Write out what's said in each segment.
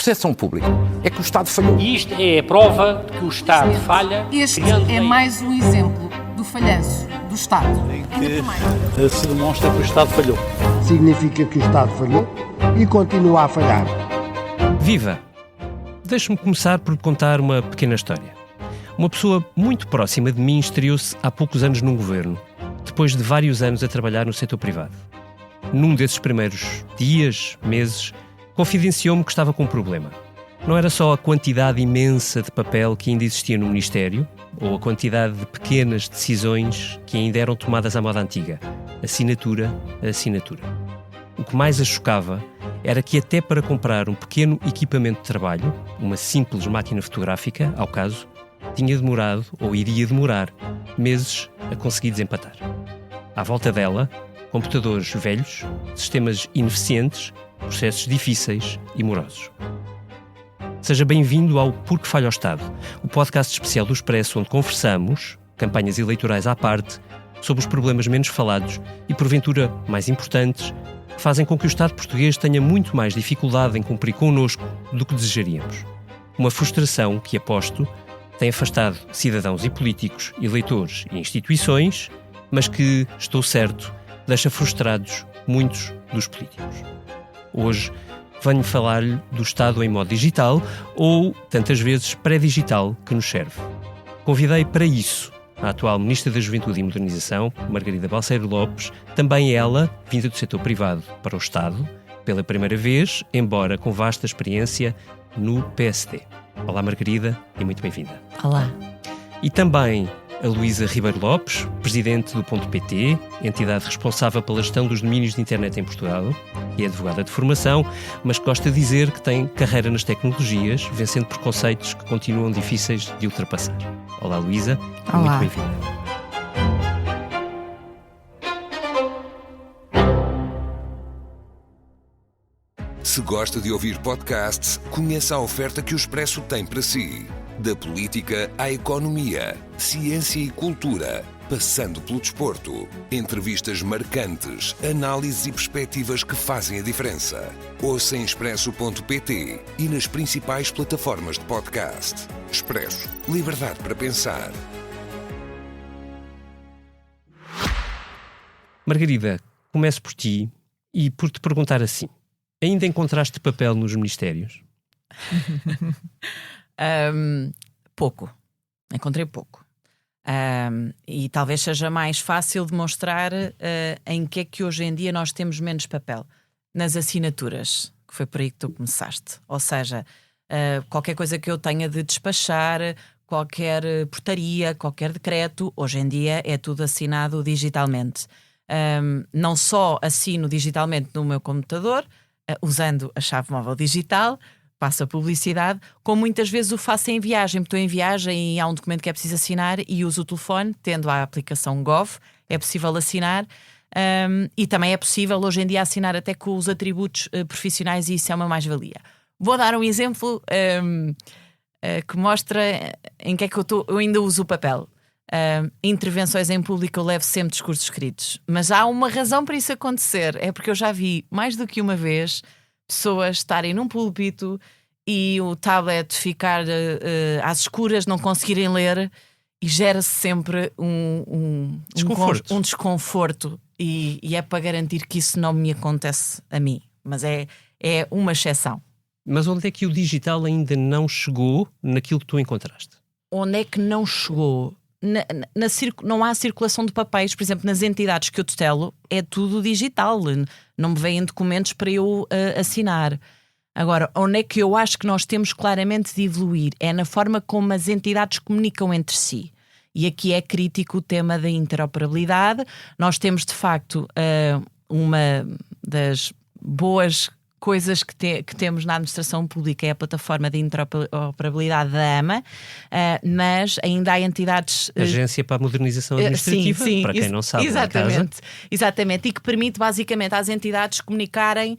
percepção pública é que o Estado falhou. E isto é a prova de que o Estado falha. Este é mais um exemplo do falhanço do Estado. Em que se demonstra que o Estado falhou. Significa que o Estado falhou e continua a falhar. Viva! Deixe-me começar por contar uma pequena história. Uma pessoa muito próxima de mim estreou-se há poucos anos num governo, depois de vários anos a trabalhar no setor privado. Num desses primeiros dias, meses, confidenciou-me que estava com um problema. Não era só a quantidade imensa de papel que ainda existia no Ministério, ou a quantidade de pequenas decisões que ainda eram tomadas à moda antiga, assinatura a assinatura. O que mais a chocava era que até para comprar um pequeno equipamento de trabalho, uma simples máquina fotográfica, ao caso, tinha demorado, ou iria demorar, meses a conseguir desempatar. À volta dela, computadores velhos, sistemas ineficientes, processos difíceis e morosos. Seja bem-vindo ao Porque Falha o Estado, o podcast especial do Expresso onde conversamos, campanhas eleitorais à parte, sobre os problemas menos falados e, porventura, mais importantes, que fazem com que o Estado português tenha muito mais dificuldade em cumprir connosco do que desejaríamos. Uma frustração que, aposto, tem afastado cidadãos e políticos, eleitores e instituições, mas que, estou certo, deixa frustrados muitos dos políticos. Hoje venho falar-lhe do Estado em modo digital ou, tantas vezes, pré-digital que nos serve. Convidei para isso a atual Ministra da Juventude e Modernização, Margarida Balseiro Lopes, também ela, vinda do setor privado para o Estado, pela primeira vez, embora com vasta experiência no PSD. Olá Margarida e muito bem-vinda. Olá. E também a Luísa Ribeiro Lopes, presidente do Ponto.pt, entidade responsável pela gestão dos domínios de internet em Portugal, e é advogada de formação, mas gosta de dizer que tem carreira nas tecnologias, vencendo preconceitos que continuam difíceis de ultrapassar. Olá Luísa, muito bem-vinda. Se gosta de ouvir podcasts, conheça a oferta que o Expresso tem para si. Da política à economia, ciência e cultura, passando pelo desporto. Entrevistas marcantes, análises e perspectivas que fazem a diferença. Ouça em Expresso.pt e nas principais plataformas de podcast. Expresso. Liberdade para pensar. Margarida, começo por ti e por te perguntar assim. Ainda encontraste papel nos ministérios? Pouco. Encontrei pouco. E talvez seja mais fácil demonstrar em que é que hoje em dia nós temos menos papel. Nas assinaturas, que foi por aí que tu começaste. Ou seja, qualquer coisa que eu tenha de despachar, qualquer portaria, qualquer decreto, hoje em dia é tudo assinado digitalmente. Não só assino digitalmente no meu computador, usando a chave móvel digital, passo a publicidade, como muitas vezes o faço em viagem. Estou em viagem e há um documento que é preciso assinar e uso o telefone, tendo a aplicação Gov, é possível assinar. E também é possível hoje em dia assinar até com os atributos profissionais e isso é uma mais-valia. Vou dar um exemplo que mostra em que é que eu ainda uso o papel. Intervenções em público eu levo sempre discursos escritos, mas há uma razão para isso acontecer, é porque eu já vi mais do que uma vez pessoas estarem num púlpito e o tablet ficar às escuras, não conseguirem ler e gera-se sempre um desconforto e é para garantir que isso não me acontece a mim, mas é uma exceção. Mas onde é que o digital ainda não chegou naquilo que tu encontraste? Onde é que não chegou? Não há circulação de papéis, por exemplo, nas entidades que eu tutelo é tudo digital, não me vêm documentos para eu assinar. Agora, onde é que eu acho que nós temos claramente de evoluir é na forma como as entidades comunicam entre si. E aqui é crítico o tema da interoperabilidade. Nós temos de facto uma das boas coisas que temos na administração pública é a plataforma de interoperabilidade da AMA, mas ainda há entidades... Agência para a Modernização Administrativa, sim, para quem não sabe. Exatamente, e que permite basicamente às entidades comunicarem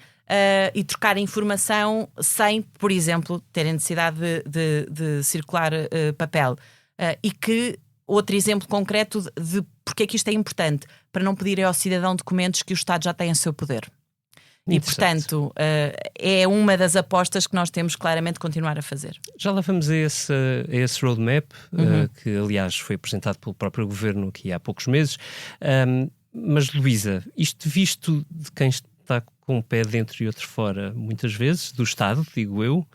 e trocarem informação sem, por exemplo, terem necessidade de circular papel. E que, outro exemplo concreto de porque é que isto é importante, para não pedirem ao cidadão documentos que o Estado já tem em seu poder. E, portanto, é uma das apostas que nós temos claramente de continuar a fazer. Já lá vamos a esse roadmap, que aliás foi apresentado pelo próprio Governo aqui há poucos meses. Mas, Luísa, isto visto de quem está com um pé dentro e outro fora, muitas vezes, do Estado, digo eu,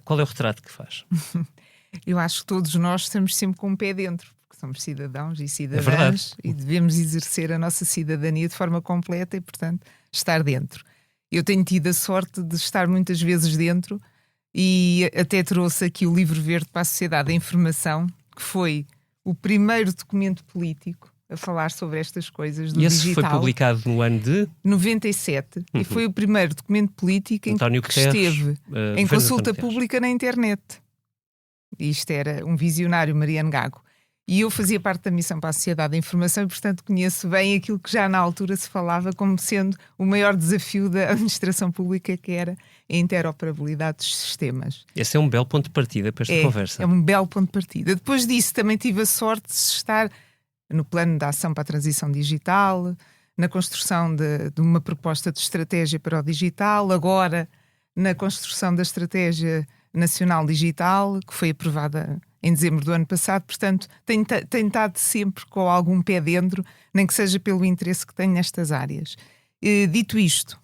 qual é o retrato que faz? Eu acho que todos nós estamos sempre com um pé dentro, porque somos cidadãos e cidadãs e devemos exercer a nossa cidadania de forma completa e, portanto, estar dentro. Eu tenho tido a sorte de estar muitas vezes dentro e até trouxe aqui o Livro Verde para a Sociedade da Informação, que foi o primeiro documento político a falar sobre estas coisas do e esse digital. foi publicado no ano de 97 e foi o primeiro documento político em António que Guterres, esteve em consulta António pública na internet. Isto era um visionário, Mariano Gago. E eu fazia parte da missão para a Sociedade da Informação e, portanto, conheço bem aquilo que já na altura se falava como sendo o maior desafio da administração pública, que era a interoperabilidade dos sistemas. Esse é um belo ponto de partida para esta conversa. É um belo ponto de partida. Depois disso, também tive a sorte de estar no plano de ação para a transição digital, na construção de uma proposta de estratégia para o digital, agora na construção da Estratégia Nacional Digital, que foi aprovada em dezembro do ano passado. Portanto, tenho estado sempre com algum pé dentro, nem que seja pelo interesse que tenho nestas áreas. Dito isto,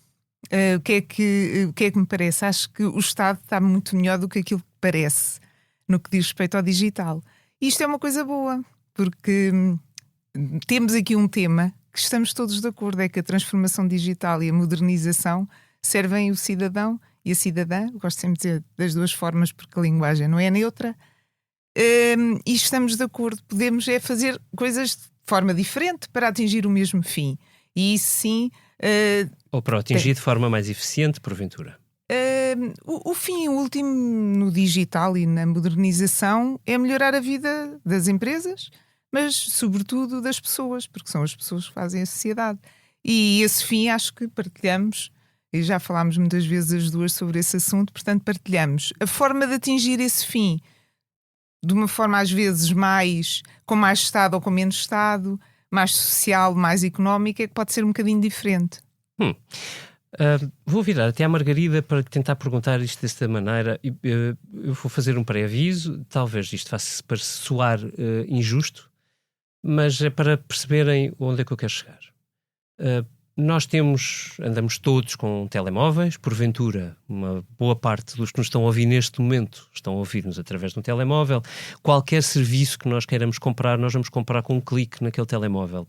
o que é que me parece? Acho que o Estado está muito melhor do que aquilo que parece no que diz respeito ao digital. Isto é uma coisa boa, porque temos aqui um tema que estamos todos de acordo, é que a transformação digital e a modernização servem o cidadão e a cidadã, gosto sempre de dizer das duas formas porque a linguagem não é neutra, e estamos de acordo, podemos fazer coisas de forma diferente para atingir o mesmo fim. E isso sim... ou para atingir de forma mais eficiente, porventura. O fim último no digital e na modernização é melhorar a vida das empresas, mas sobretudo das pessoas, porque são as pessoas que fazem a sociedade. E esse fim acho que partilhamos, e já falámos muitas vezes as duas sobre esse assunto, portanto partilhamos. A forma de atingir esse fim, de uma forma às vezes com mais Estado ou com menos Estado, mais social, mais económica, é que pode ser um bocadinho diferente. Vou virar até à Margarida para tentar perguntar isto desta maneira. Eu vou fazer um pré-aviso, talvez isto faça para soar injusto, mas é para perceberem onde é que eu quero chegar. Nós andamos todos com telemóveis, porventura uma boa parte dos que nos estão a ouvir neste momento estão a ouvir-nos através de um telemóvel. Qualquer serviço que nós queiramos comprar, nós vamos comprar com um clique naquele telemóvel.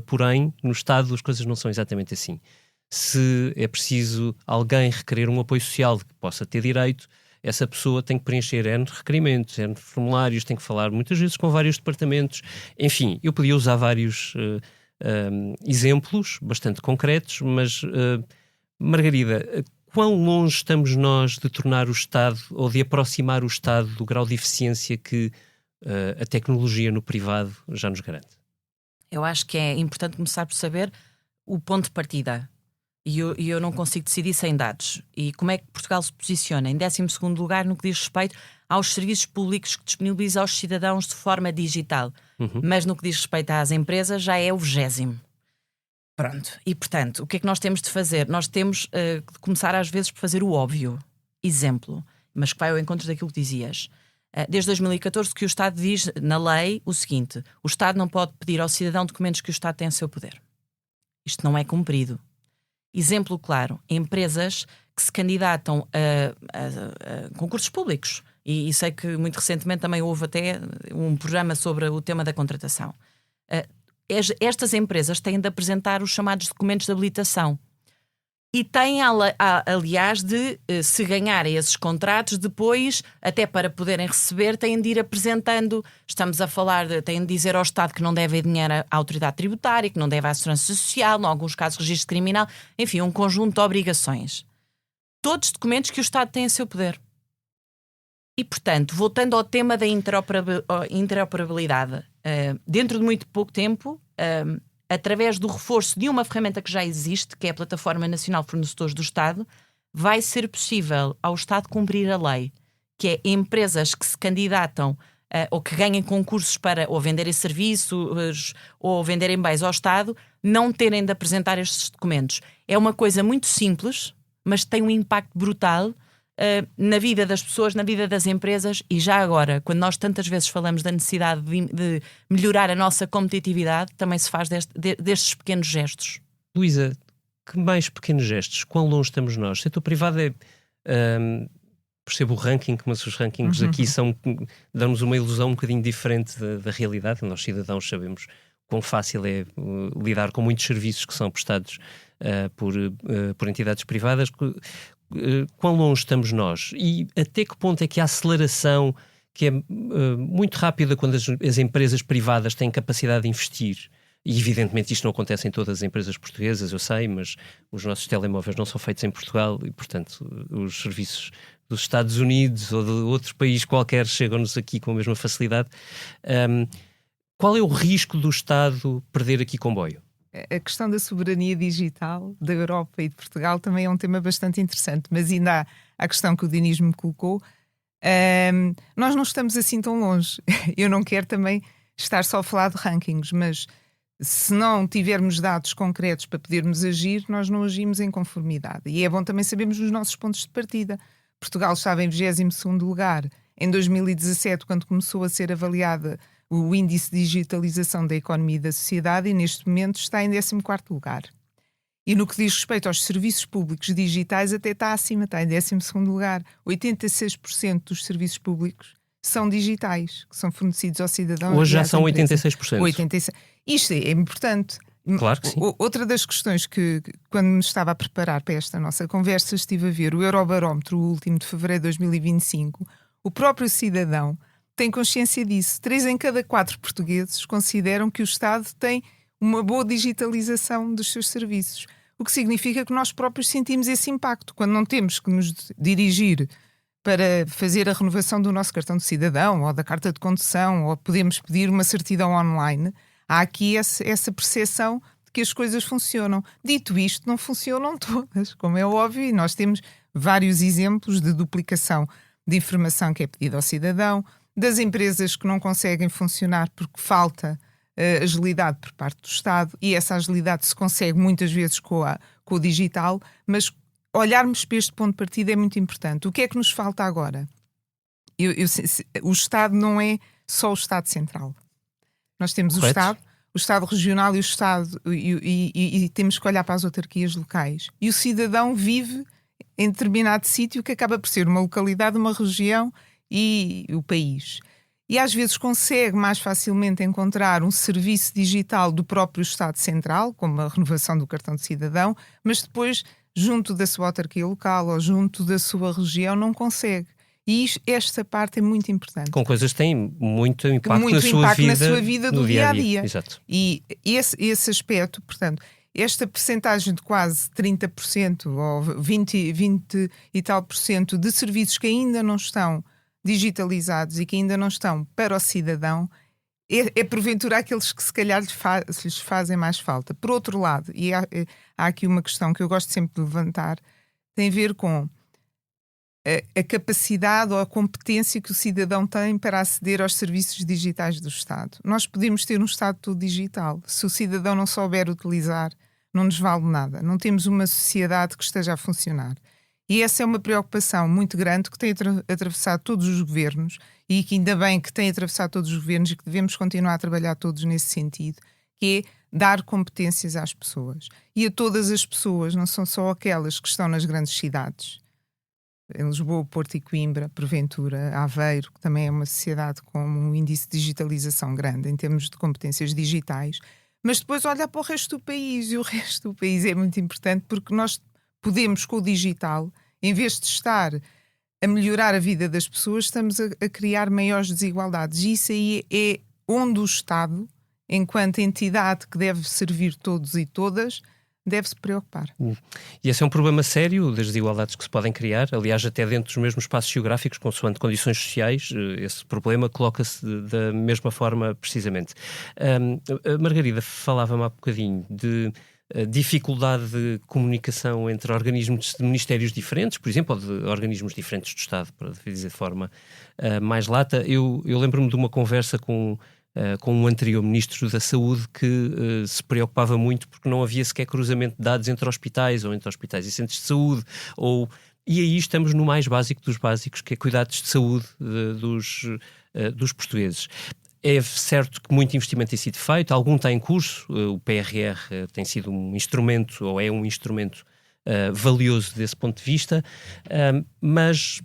Porém, no Estado as coisas não são exatamente assim. Se é preciso alguém requerer um apoio social que possa ter direito, essa pessoa tem que preencher N requerimentos, N formulários, tem que falar muitas vezes com vários departamentos. Enfim, eu podia usar vários exemplos bastante concretos, mas Margarida, quão longe estamos nós de tornar o Estado ou de aproximar o Estado do grau de eficiência que a tecnologia no privado já nos garante? Eu acho que é importante começar por saber o ponto de partida. E eu não consigo decidir sem dados. E como é que Portugal se posiciona? Em 12º lugar no que diz respeito aos serviços públicos que disponibiliza aos cidadãos de forma digital. Mas no que diz respeito às empresas já é o 20º. Pronto. E portanto, o que é que nós temos de fazer? Nós temos de começar às vezes por fazer o óbvio. Exemplo, mas que vai ao encontro daquilo que dizias. Desde 2014 que o Estado diz na lei o seguinte: o Estado não pode pedir ao cidadão documentos que o Estado tem a seu poder. Isto não é cumprido. Exemplo claro, empresas que se candidatam a concursos públicos. E sei que muito recentemente também houve até um programa sobre o tema da contratação. Estas empresas têm de apresentar os chamados documentos de habilitação. E têm, aliás, de se ganharem esses contratos, depois, até para poderem receber, têm de ir apresentando. Estamos a falar, têm de dizer ao Estado que não deve dinheiro à autoridade tributária, que não deve à segurança social, em alguns casos registro criminal, enfim, um conjunto de obrigações. Todos documentos que o Estado tem a seu poder. E, portanto, voltando ao tema da interoperabilidade, dentro de muito pouco tempo, através do reforço de uma ferramenta que já existe, que é a Plataforma Nacional de Fornecedores do Estado, vai ser possível ao Estado cumprir a lei, que é empresas que se candidatam ou que ganhem concursos para ou venderem serviços ou venderem bens ao Estado, não terem de apresentar estes documentos. É uma coisa muito simples, mas tem um impacto brutal na vida das pessoas, na vida das empresas. E já agora, quando nós tantas vezes falamos da necessidade de melhorar a nossa competitividade, também se faz destes pequenos gestos. Luísa, que mais pequenos gestos? Quão longe estamos nós? O setor privado percebo o ranking, mas os rankings aqui dão-nos uma ilusão um bocadinho diferente da realidade. Nós, cidadãos, sabemos quão fácil é lidar com muitos serviços que são prestados por entidades privadas. Quão longe estamos nós? E até que ponto é que a aceleração, que é muito rápida quando as empresas privadas têm capacidade de investir, e evidentemente isto não acontece em todas as empresas portuguesas, eu sei, mas os nossos telemóveis não são feitos em Portugal e, portanto, os serviços dos Estados Unidos ou de outro país qualquer chegam-nos aqui com a mesma facilidade. Qual é o risco do Estado perder aqui comboio? A questão da soberania digital da Europa e de Portugal também é um tema bastante interessante, mas ainda há a questão que o Dinis me colocou. Nós não estamos assim tão longe. Eu não quero também estar só a falar de rankings, mas se não tivermos dados concretos para podermos agir, nós não agimos em conformidade. E é bom também sabermos os nossos pontos de partida. Portugal estava em 22º lugar em 2017, quando começou a ser avaliada o índice de digitalização da economia e da sociedade, e neste momento está em 14º lugar. E no que diz respeito aos serviços públicos digitais, até está acima, está em 12º lugar. 86% dos serviços públicos são digitais, que são fornecidos ao cidadão. Hoje já são 86%. 86%. Isto é importante. Claro que sim. Outra das questões que, quando me estava a preparar para esta nossa conversa, estive a ver o Eurobarómetro, o último de fevereiro de 2025. O próprio cidadão tem consciência disso. 3 em cada 4 portugueses consideram que o Estado tem uma boa digitalização dos seus serviços. O que significa que nós próprios sentimos esse impacto. Quando não temos que nos dirigir para fazer a renovação do nosso cartão de cidadão ou da carta de condução, ou podemos pedir uma certidão online, há aqui essa percepção de que as coisas funcionam. Dito isto, não funcionam todas, como é óbvio, e nós temos vários exemplos de duplicação de informação que é pedida ao cidadão, das empresas que não conseguem funcionar porque falta agilidade por parte do Estado, e essa agilidade se consegue muitas vezes com o digital, mas olharmos para este ponto de partida é muito importante. O que é que nos falta agora? O Estado não é só o Estado central. Nós temos Correto. o Estado regional e o Estado, e temos que olhar para as autarquias locais. E o cidadão vive em determinado sítio que acaba por ser uma localidade, uma região e o país. E às vezes consegue mais facilmente encontrar um serviço digital do próprio Estado central, como a renovação do cartão de cidadão, mas depois, junto da sua autarquia local ou junto da sua região, não consegue. E esta parte é muito importante. Com coisas que têm muito impacto, na sua vida do dia a dia. Exato. E esse aspecto, portanto, esta percentagem de quase 30% ou 20 e tal por cento de serviços que ainda não estão digitalizados e que ainda não estão para o cidadão, é porventura aqueles que se calhar lhes fazem mais falta. Por outro lado, e há aqui uma questão que eu gosto sempre de levantar, tem a ver com a capacidade ou a competência que o cidadão tem para aceder aos serviços digitais do Estado. Nós podemos ter um Estado todo digital. Se o cidadão não souber utilizar, não nos vale nada. Não temos uma sociedade que esteja a funcionar. E essa é uma preocupação muito grande que tem atravessado todos os governos, e que ainda bem que tem atravessado todos os governos e que devemos continuar a trabalhar todos nesse sentido, que é dar competências às pessoas. E a todas as pessoas, não são só aquelas que estão nas grandes cidades. Em Lisboa, Porto e Coimbra, porventura, Aveiro, que também é uma sociedade com um índice de digitalização grande em termos de competências digitais, mas depois olhar para o resto do país, e o resto do país é muito importante porque nós podemos, com o digital, em vez de estar a melhorar a vida das pessoas, estamos a criar maiores desigualdades. E isso aí é onde o Estado, enquanto entidade que deve servir todos e todas, deve-se preocupar. E esse é um problema sério das desigualdades que se podem criar, aliás, até dentro dos mesmos espaços geográficos, consoante condições sociais, esse problema coloca-se da mesma forma, precisamente. A Margarida falava-me há bocadinho de dificuldade de comunicação entre organismos de ministérios diferentes, por exemplo, ou de organismos diferentes do Estado, para dizer de forma mais lata. Eu lembro-me de uma conversa com com um anterior Ministro da Saúde que se preocupava muito porque não havia sequer cruzamento de dados entre hospitais ou entre hospitais e centros de saúde. E aí estamos no mais básico dos básicos, que é cuidados de saúde dos portugueses. É certo que muito investimento tem sido feito, algum está em curso, o PRR tem sido um instrumento, ou é um instrumento valioso desse ponto de vista, mas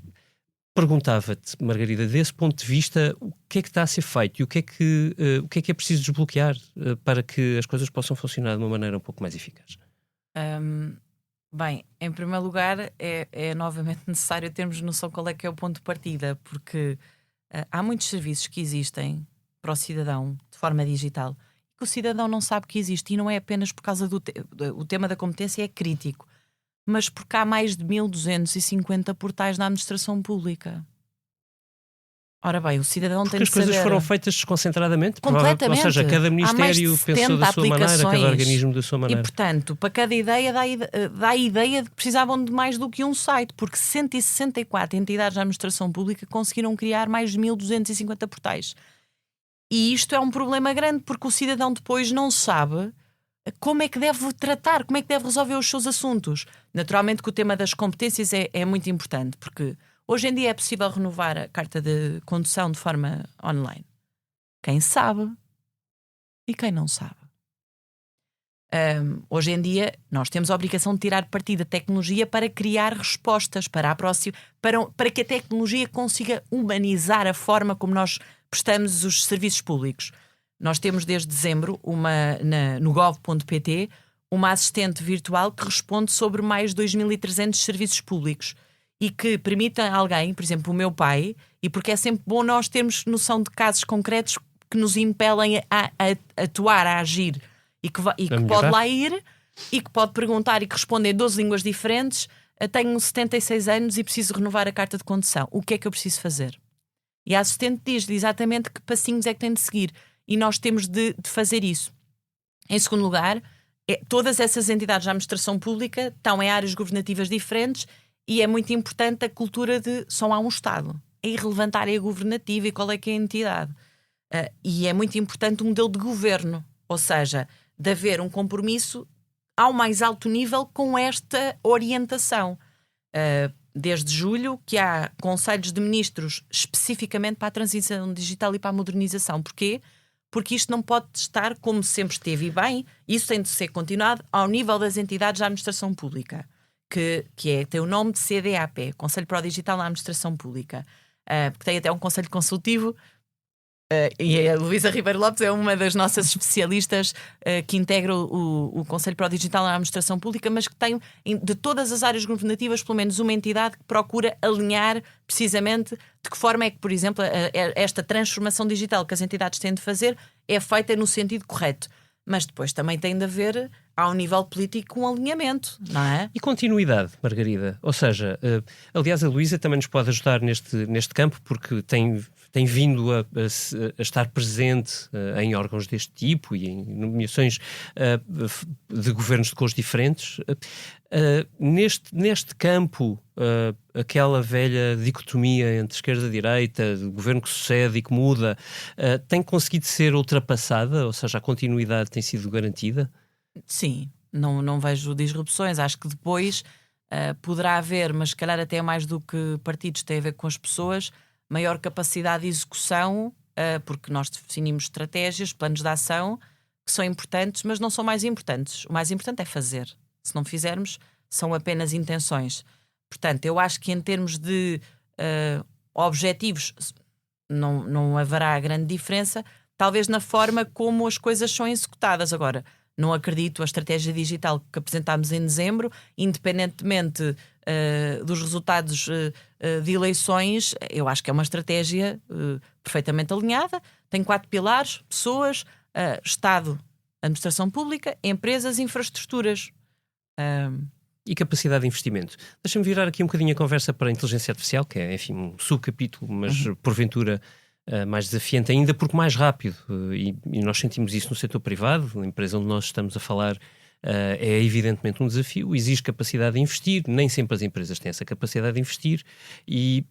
perguntava-te, Margarida, desse ponto de vista, o que é que está a ser feito e o que é preciso desbloquear para que as coisas possam funcionar de uma maneira um pouco mais eficaz? Bem, em primeiro lugar, é novamente necessário termos noção qual é que é o ponto de partida, porque há muitos serviços que existem para o cidadão de forma digital que o cidadão não sabe que existe, e não é apenas por causa o tema da competência é crítico, mas porque há mais de 1250 portais na administração pública. Ora bem, o cidadão porque tem de saber... as coisas foram feitas desconcentradamente. Completamente. Ou seja, cada ministério pensou da sua maneira, cada organismo da sua maneira. E, portanto, para cada ideia dá a ideia de que precisavam de mais do que um site, porque 164 entidades da administração pública conseguiram criar mais de 1250 portais. E isto é um problema grande, porque o cidadão depois não sabe como é que deve tratar, como é que deve resolver os seus assuntos. Naturalmente que o tema das competências é muito importante, porque hoje em dia é possível renovar a carta de condução de forma online. Quem sabe e quem não sabe. Hoje em dia nós temos a obrigação de tirar partido da tecnologia para criar respostas para que a tecnologia consiga humanizar a forma como nós prestamos os serviços públicos. Nós temos desde dezembro no gov.pt uma assistente virtual que responde sobre mais de 2.300 serviços públicos e que permite a alguém, por exemplo, o meu pai, e porque é sempre bom nós termos noção de casos concretos que nos impelem a atuar, a agir, e que pode lá ir e que pode perguntar e que responde em 12 línguas diferentes. Tenho 76 anos e preciso renovar a carta de condução. O que é que eu preciso fazer? E a assistente diz-lhe exatamente que passinhos é que tem de seguir. E nós temos de fazer isso. Em segundo lugar, todas essas entidades da administração pública estão em áreas governativas diferentes e é muito importante a cultura de só há um Estado. É irrelevante a área governativa e qual é que é a entidade. E é muito importante o modelo de governo. Ou seja, de haver um compromisso ao mais alto nível com esta orientação. Desde julho que há conselhos de ministros especificamente para a transição digital e para a modernização. Porquê? Porque isto não pode estar como sempre esteve e bem, isso tem de ser continuado ao nível das entidades da administração pública, que tem o nome de CDAP, Conselho para o Digital na Administração Pública, porque tem até um conselho consultivo. E a Luísa Ribeiro Lopes é uma das nossas especialistas que integra o Conselho para o Digital na Administração Pública, mas que tem de todas as áreas governativas pelo menos uma entidade que procura alinhar precisamente de que forma é que, por exemplo, esta transformação digital que as entidades têm de fazer é feita no sentido correto. Mas depois também tem de haver, ao nível político, um alinhamento, não é? E continuidade, Margarida. Ou seja, aliás, a Luísa também nos pode ajudar neste campo, porque tem vindo a estar presente em órgãos deste tipo e em nomeações de governos de cores diferentes. Neste campo, aquela velha dicotomia entre esquerda e direita, do governo que sucede e que muda, tem conseguido ser ultrapassada? Ou seja, a continuidade tem sido garantida? Sim, não vejo disrupções. Acho que depois poderá haver, mas se calhar até mais do que partidos, tem a ver com as pessoas, maior capacidade de execução, porque nós definimos estratégias, planos de ação, que são importantes, mas não são mais importantes. O mais importante é fazer. Se não fizermos, são apenas intenções. Portanto, eu acho que em termos de objetivos não haverá grande diferença, talvez na forma como as coisas são executadas. Agora, não acredito, a estratégia digital que apresentámos em dezembro, independentemente dos resultados de eleições, eu acho que é uma estratégia perfeitamente alinhada. Tem 4 pilares: pessoas, Estado, administração pública, empresas e infraestruturas. E capacidade de investimento. Deixa-me virar aqui um bocadinho a conversa para a inteligência artificial, que é, enfim, um subcapítulo, mas porventura mais desafiante ainda, porque mais rápido, e nós sentimos isso no setor privado. A empresa onde nós estamos a falar É evidentemente um desafio, exige capacidade de investir, nem sempre as empresas têm essa capacidade de investir e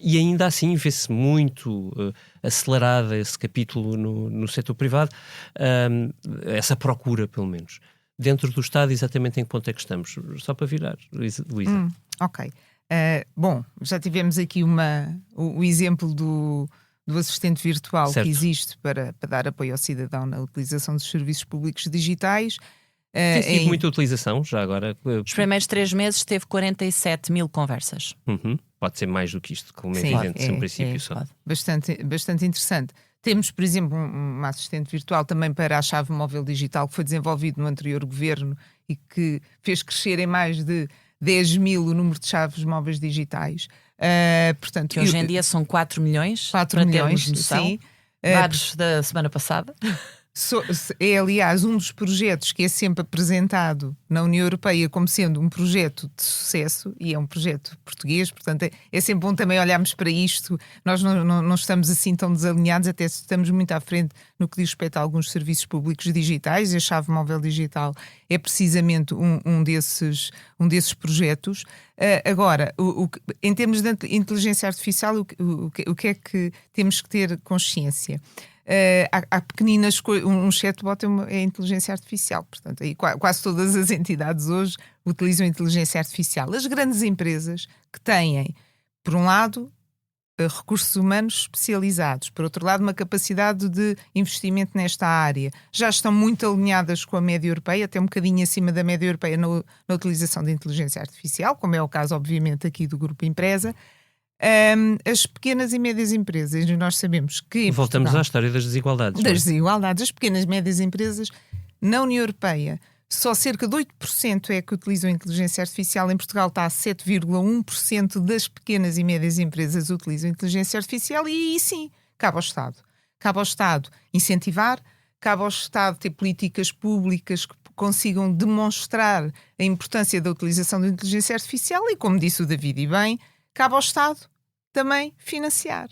ainda assim vê-se muito acelerada esse capítulo no setor privado, essa procura pelo menos. Dentro do Estado, exatamente em que ponto é que estamos? Só para virar, Luísa. Ok. Bom, já tivemos aqui o exemplo do assistente virtual, certo, que existe para dar apoio ao cidadão na utilização dos serviços públicos digitais. Tem sido muita utilização, já agora. Os primeiros 3 meses teve 47 mil conversas. Pode ser mais do que isto, como é evidente, sem princípio só. Bastante interessante. Temos, por exemplo, uma assistente virtual também para a chave móvel digital que foi desenvolvido no anterior governo e que fez crescer em mais de 10 mil o número de chaves móveis digitais. Portanto, que hoje em dia são 4 milhões. 4 milhões, sim. Dados da semana passada. É, aliás, um dos projetos que é sempre apresentado na União Europeia como sendo um projeto de sucesso, e é um projeto português, portanto é sempre bom também olharmos para isto. Nós não estamos assim tão desalinhados, até estamos muito à frente no que diz respeito a alguns serviços públicos digitais, e a chave móvel digital é precisamente um desses projetos. Agora, em termos de inteligência artificial, o que é que temos que ter consciência? Há pequeninas coisas, um chatbot é inteligência artificial, portanto, aí quase todas as entidades hoje utilizam inteligência artificial. As grandes empresas que têm, por um lado, recursos humanos especializados, por outro lado, uma capacidade de investimento nesta área, já estão muito alinhadas com a média europeia, até um bocadinho acima da média europeia na utilização de inteligência artificial, como é o caso, obviamente, aqui do Grupo Empresa. As pequenas e médias empresas, nós sabemos que... Voltamos à história das desigualdades. Desigualdades. As pequenas e médias empresas na União Europeia, só cerca de 8% é que utilizam inteligência artificial. Em Portugal está a 7,1% das pequenas e médias empresas utilizam inteligência artificial, e aí sim, cabe ao Estado. Cabe ao Estado incentivar, cabe ao Estado ter políticas públicas que consigam demonstrar a importância da utilização da inteligência artificial e, como disse o David e bem, cabe ao Estado também financiar.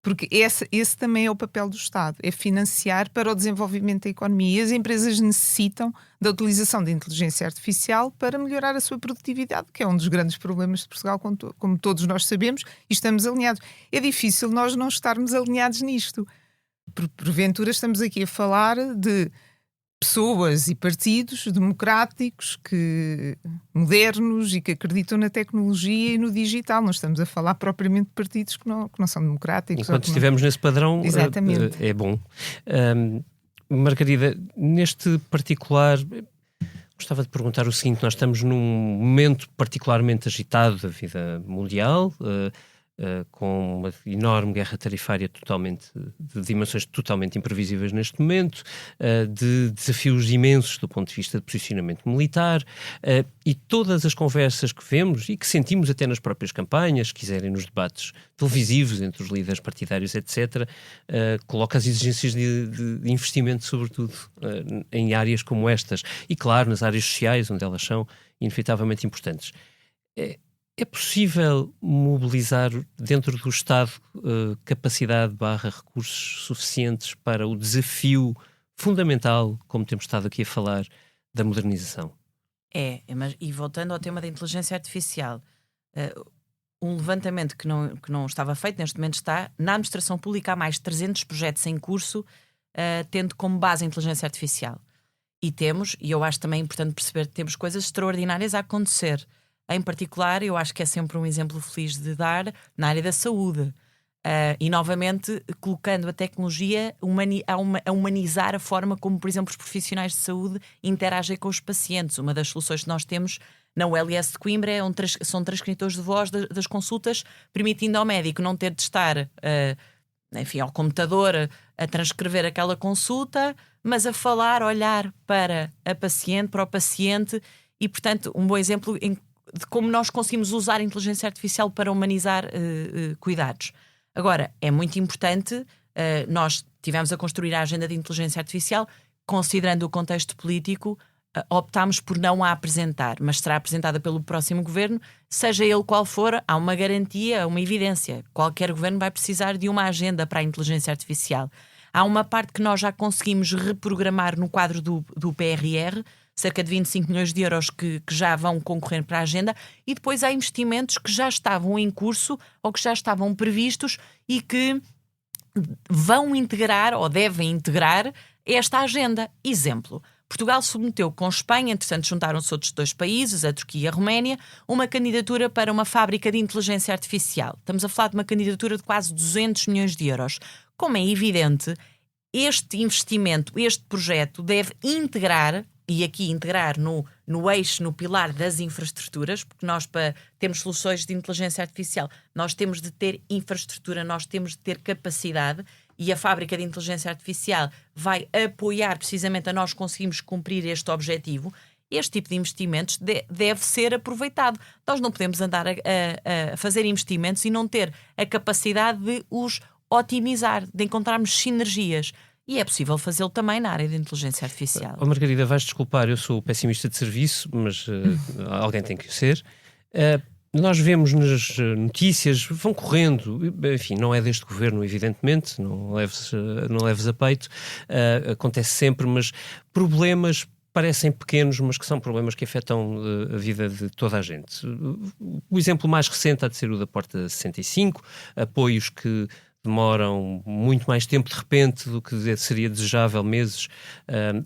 Porque esse também é o papel do Estado, é financiar para o desenvolvimento da economia. E as empresas necessitam da utilização de inteligência artificial para melhorar a sua produtividade, que é um dos grandes problemas de Portugal, como todos nós sabemos, e estamos alinhados. É difícil nós não estarmos alinhados nisto. Porventura estamos aqui a falar de pessoas e partidos democráticos, modernos e que acreditam na tecnologia e no digital. Não estamos a falar propriamente de partidos que não são democráticos. Enquanto estivermos nesse padrão, exatamente, é bom. Margarida, neste particular, gostava de perguntar o seguinte: nós estamos num momento particularmente agitado da vida mundial, com uma enorme guerra tarifária de dimensões totalmente imprevisíveis neste momento, de desafios imensos do ponto de vista de posicionamento militar, e todas as conversas que vemos e que sentimos até nas próprias campanhas, se quiserem nos debates televisivos entre os líderes partidários, etc., coloca as exigências de investimento, sobretudo em áreas como estas, e claro, nas áreas sociais, onde elas são inevitavelmente importantes. É possível mobilizar dentro do Estado capacidade / recursos suficientes para o desafio fundamental, como temos estado aqui a falar, da modernização? Mas, e voltando ao tema da inteligência artificial, um levantamento que não estava feito, neste momento está na administração pública, há mais de 300 projetos em curso, tendo como base a inteligência artificial. E eu acho também importante perceber que temos coisas extraordinárias a acontecer. Em particular, eu acho que é sempre um exemplo feliz de dar na área da saúde. E, novamente, colocando a tecnologia a humanizar a forma como, por exemplo, os profissionais de saúde interagem com os pacientes. Uma das soluções que nós temos na ULS de Coimbra são transcritores de voz das consultas, permitindo ao médico não ter de estar, ao computador a transcrever aquela consulta, mas a falar, olhar para o paciente. E, portanto, um bom exemplo de como nós conseguimos usar a inteligência artificial para humanizar cuidados. Agora, é muito importante, nós tivemos a construir a agenda de inteligência artificial, considerando o contexto político, optámos por não a apresentar, mas será apresentada pelo próximo governo, seja ele qual for, há uma garantia, uma evidência. Qualquer governo vai precisar de uma agenda para a inteligência artificial. Há uma parte que nós já conseguimos reprogramar no quadro do PRR, cerca de 25 milhões de euros que já vão concorrer para a agenda, e depois há investimentos que já estavam em curso ou que já estavam previstos e que vão integrar ou devem integrar esta agenda. Exemplo, Portugal submeteu com Espanha, entretanto juntaram-se outros 2 países, a Turquia e a Roménia, uma candidatura para uma fábrica de inteligência artificial. Estamos a falar de uma candidatura de quase 200 milhões de euros. Como é evidente, este investimento, este projeto deve integrar, e aqui integrar no eixo, no pilar das infraestruturas, porque nós, para termos soluções de inteligência artificial, nós temos de ter infraestrutura, nós temos de ter capacidade, e a fábrica de inteligência artificial vai apoiar precisamente a nós conseguirmos cumprir este objetivo. Este tipo de investimentos deve ser aproveitado. Nós não podemos andar a fazer investimentos e não ter a capacidade de os otimizar, de encontrarmos sinergias. E é possível fazê-lo também na área da inteligência artificial. Margarida, vais desculpar, eu sou pessimista de serviço, mas alguém tem que o ser. Nós vemos nas notícias, vão correndo, enfim, não é deste governo, evidentemente, não leves a peito, acontece sempre, mas problemas parecem pequenos, mas que são problemas que afetam a vida de toda a gente. O exemplo mais recente há de ser o da Porta 65, apoios que demoram muito mais tempo de repente do que seria desejável, meses,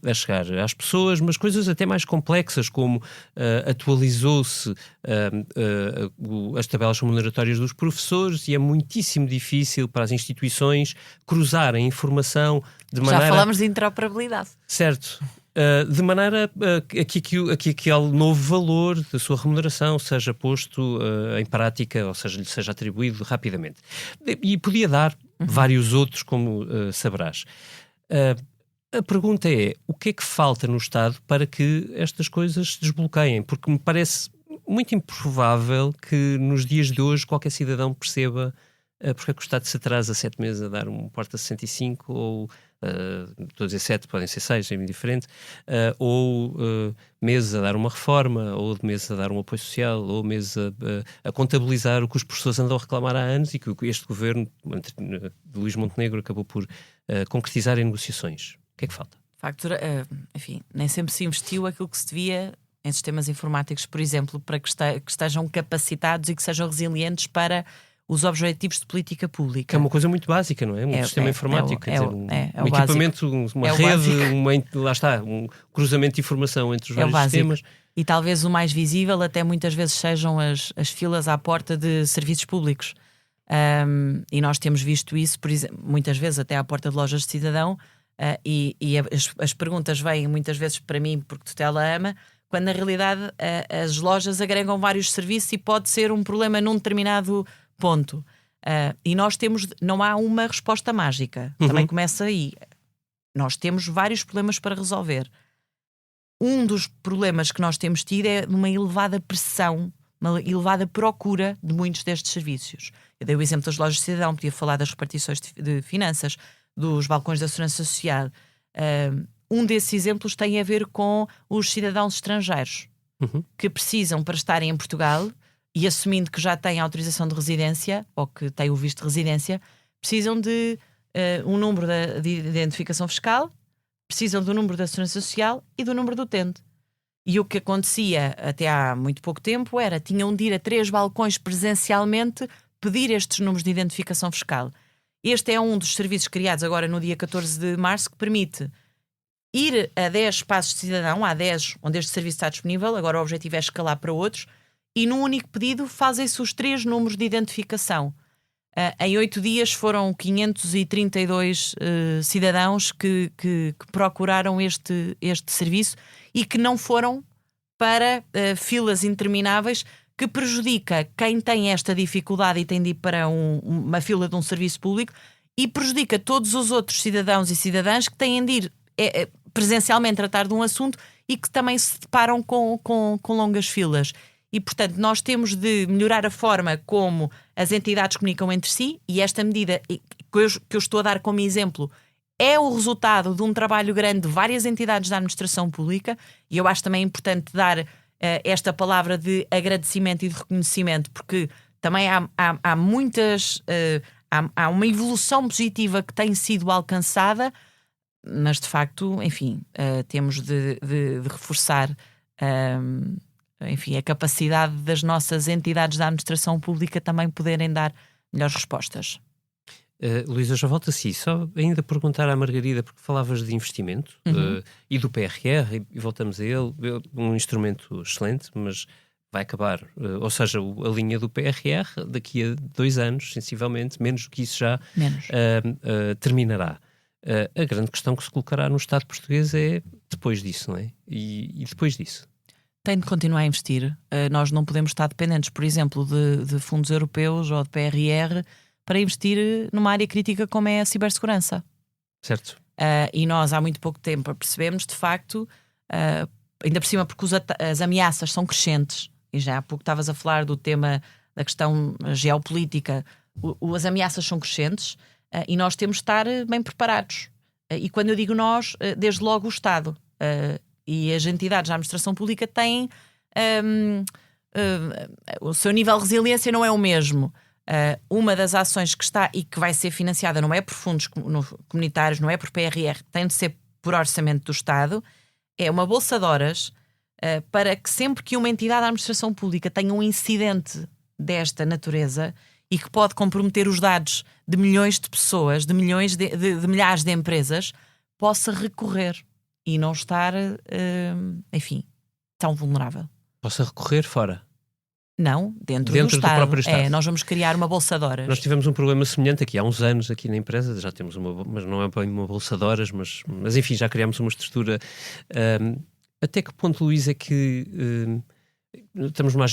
a chegar às pessoas, mas coisas até mais complexas, como atualizou-se as tabelas remuneratórias dos professores, e é muitíssimo difícil para as instituições cruzarem informação de maneira... Já falamos de interoperabilidade. Certo. De maneira que aquele novo valor da sua remuneração seja posto em prática, ou seja, lhe seja atribuído rapidamente. E podia dar vários outros, como saberás. A pergunta é, o que é que falta no Estado para que estas coisas se desbloqueiem? Porque me parece muito improvável que nos dias de hoje qualquer cidadão perceba porque é que o Estado se atrasa 7 meses a dar um Porta 65 ou... estou a dizer 7, podem ser 6, é indiferente, ou meses a dar uma reforma, ou meses a dar um apoio social, ou meses a contabilizar o que os professores andam a reclamar há anos e que este governo de Luís Montenegro acabou por concretizar em negociações. O que é que falta? De facto, enfim, nem sempre se investiu aquilo que se devia em sistemas informáticos, por exemplo, para que estejam capacitados e que sejam resilientes para os objetivos de política pública. Que é uma coisa muito básica, não é? Um sistema informático, quer dizer, um equipamento, uma rede, lá está, um cruzamento de informação entre os vários sistemas. E talvez o mais visível até muitas vezes sejam as filas à porta de serviços públicos. E nós temos visto isso, por exemplo, muitas vezes até à porta de lojas de cidadão, e as perguntas vêm muitas vezes para mim porque tutela ama, quando na realidade as lojas agregam vários serviços e pode ser um problema num determinado ponto. E nós não há uma resposta mágica. Também começa aí. Nós temos vários problemas para resolver. Um dos problemas que nós temos tido é uma elevada pressão, uma elevada procura de muitos destes serviços. Eu dei o exemplo das lojas de cidadão, podia falar das repartições de finanças, dos balcões da segurança social. Um desses exemplos tem a ver com os cidadãos estrangeiros que precisam, para estarem em Portugal, e assumindo que já têm autorização de residência ou que têm o visto de residência, precisam de um número de identificação fiscal, precisam do número da segurança social e do número do utente. E o que acontecia até há muito pouco tempo era, tinham de ir a 3 balcões presencialmente pedir estes números de identificação fiscal. Este é um dos serviços criados agora no dia 14 de março que permite ir a 10 espaços de cidadão, há 10 onde este serviço está disponível, agora o objetivo é escalar para outros, e num único pedido fazem-se os 3 números de identificação. Em 8 dias foram 532 cidadãos que procuraram este serviço e que não foram para filas intermináveis, que prejudica quem tem esta dificuldade e tem de ir para uma fila de um serviço público, e prejudica todos os outros cidadãos e cidadãs que têm de ir presencialmente tratar de um assunto e que também se deparam com longas filas. E, portanto, nós temos de melhorar a forma como as entidades comunicam entre si, e esta medida que eu estou a dar como exemplo é o resultado de um trabalho grande de várias entidades da administração pública, e eu acho também importante dar esta palavra de agradecimento e de reconhecimento, porque também há muitas... há uma evolução positiva que tem sido alcançada, Mas de facto, enfim, temos de reforçar enfim, a capacidade das nossas entidades da administração pública também poderem dar melhores respostas. Luísa, já volto a si. Só ainda perguntar à Margarida, porque falavas de investimento e do PRR, e voltamos a ele, um instrumento excelente, mas vai acabar, ou seja, a linha do PRR daqui a 2 anos, sensivelmente, menos do que isso já terminará. A grande questão que se colocará no Estado português é depois disso, não é? E depois disso? Tem de continuar a investir. Nós não podemos estar dependentes, por exemplo, de fundos europeus ou de PRR para investir numa área crítica como é a cibersegurança. Certo. E nós há muito pouco tempo percebemos, de facto, ainda por cima porque as ameaças são crescentes, e já há pouco estavas a falar do tema da questão geopolítica, as ameaças são crescentes e nós temos de estar bem preparados. E quando eu digo nós, desde logo o Estado e as entidades da administração pública têm o seu nível de resiliência não é o mesmo. Uma das ações que está e que vai ser financiada não é por fundos comunitários, não é por PRR, tem de ser por orçamento do Estado, é uma bolsa de horas para que sempre que uma entidade da administração pública tenha um incidente desta natureza e que pode comprometer os dados de milhões de pessoas, de milhões de milhares de empresas, possa recorrer e não estar, enfim, tão vulnerável. Possa recorrer fora? Não, dentro do Estado. Próprio Estado. Nós vamos criar uma bolsa de horas. Nós tivemos um problema semelhante aqui há uns anos aqui na empresa, já temos mas não é bem uma bolsa de horas, mas enfim, já criámos uma estrutura. Até que ponto, Luís, é que estamos numa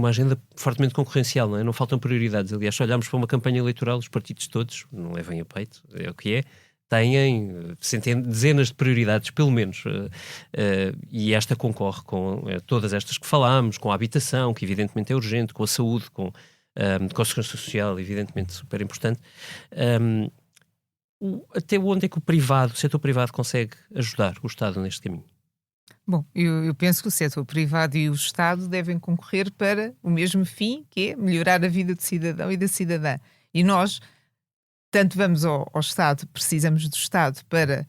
agenda fortemente concorrencial, não é? Não faltam prioridades. Aliás, se olharmos para uma campanha eleitoral, os partidos todos, não levem a peito, é o que é, têm dezenas de prioridades, pelo menos, e esta concorre com todas estas que falámos, com a habitação, que evidentemente é urgente, com a saúde, com a segurança social, evidentemente super importante. Até onde é que o setor privado consegue ajudar o Estado neste caminho? Bom, eu penso que o setor privado e o Estado devem concorrer para o mesmo fim, que é melhorar a vida do cidadão e da cidadã. E nós tanto vamos ao Estado, precisamos do Estado para,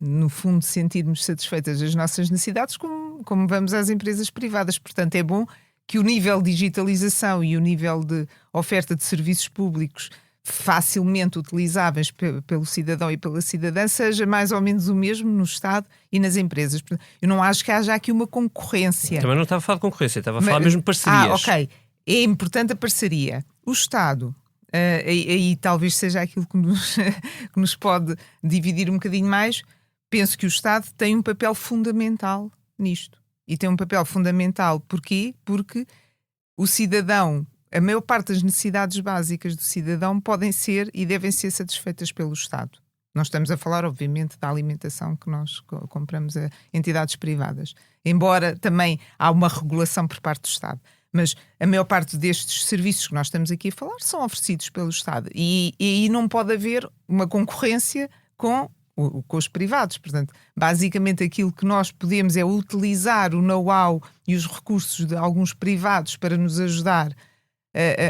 no fundo, sentirmos satisfeitas as nossas necessidades, como vamos às empresas privadas. Portanto, é bom que o nível de digitalização e o nível de oferta de serviços públicos facilmente utilizáveis pelo cidadão e pela cidadã seja mais ou menos o mesmo no Estado e nas empresas. Eu não acho que haja aqui uma concorrência. Também não estava a falar de concorrência, estava a falar mesmo de parcerias. Ok. É importante a parceria. O Estado... e talvez seja aquilo que nos pode dividir um bocadinho mais. Penso que o Estado tem um papel fundamental nisto. E tem um papel fundamental porquê? Porque o cidadão, a maior parte das necessidades básicas do cidadão podem ser e devem ser satisfeitas pelo Estado. Nós estamos a falar, obviamente, da alimentação que nós compramos a entidades privadas. Embora também há uma regulação por parte do Estado. Mas a maior parte destes serviços que nós estamos aqui a falar são oferecidos pelo Estado. E aí não pode haver uma concorrência com os privados. Portanto, basicamente aquilo que nós podemos é utilizar o know-how e os recursos de alguns privados para nos ajudar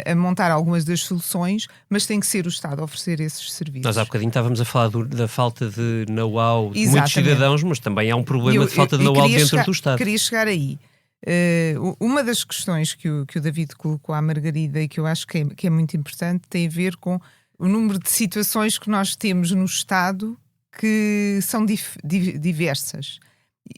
a montar algumas das soluções, mas tem que ser o Estado a oferecer esses serviços. Nós há bocadinho estávamos a falar da falta de know-how de muitos cidadãos, mas também há um problema de falta de know-how dentro do Estado. Queria chegar aí. Uma das questões que o David colocou à Margarida e que eu acho que é muito importante tem a ver com o número de situações que nós temos no Estado que são diversas.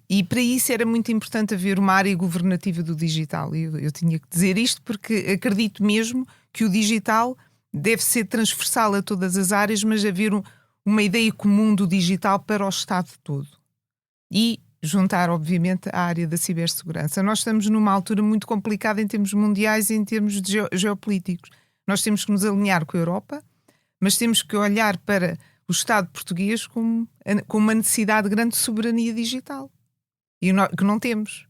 E para isso era muito importante haver uma área governativa do digital. Eu tinha que dizer isto porque acredito mesmo que o digital deve ser transversal a todas as áreas, mas haver uma ideia comum do digital para o Estado todo. E juntar, obviamente, a área da cibersegurança. Nós estamos numa altura muito complicada em termos mundiais e em termos geopolíticos. Nós temos que nos alinhar com a Europa, mas temos que olhar para o Estado português com uma necessidade grande de soberania digital. E que não temos.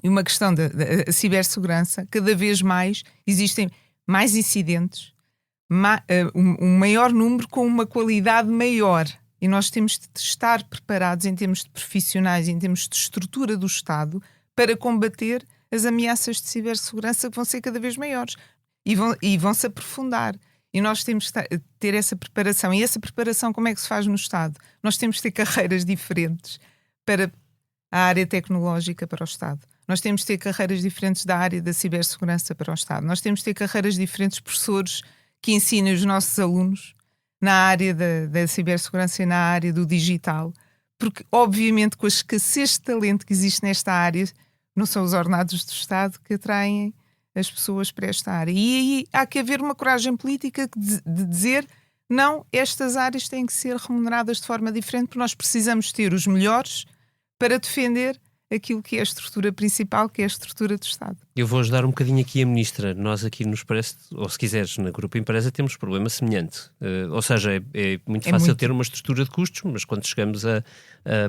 E uma questão da cibersegurança, cada vez mais existem mais incidentes, um maior número com uma qualidade maior. E nós temos de estar preparados em termos de profissionais, em termos de estrutura do Estado, para combater as ameaças de cibersegurança que vão ser cada vez maiores e vão se aprofundar. E nós temos que ter essa preparação. E essa preparação, como é que se faz no Estado? Nós temos que ter carreiras diferentes para a área tecnológica para o Estado. Nós temos que ter carreiras diferentes da área da cibersegurança para o Estado. Nós temos que ter carreiras diferentes, professores que ensinem os nossos alunos na área da cibersegurança e na área do digital. Porque, obviamente, com a escassez de talento que existe nesta área, não são os ordenados do Estado que atraem as pessoas para esta área. E aí há que haver uma coragem política de dizer não, estas áreas têm que ser remuneradas de forma diferente, porque nós precisamos ter os melhores para defender aquilo que é a estrutura principal, que é a estrutura do Estado. Eu vou ajudar um bocadinho aqui a Ministra. Nós aqui nos parece, ou se quiseres, na Grupo Empresa temos problema semelhante. Ou seja, é muito fácil ter uma estrutura de custos, mas quando chegamos a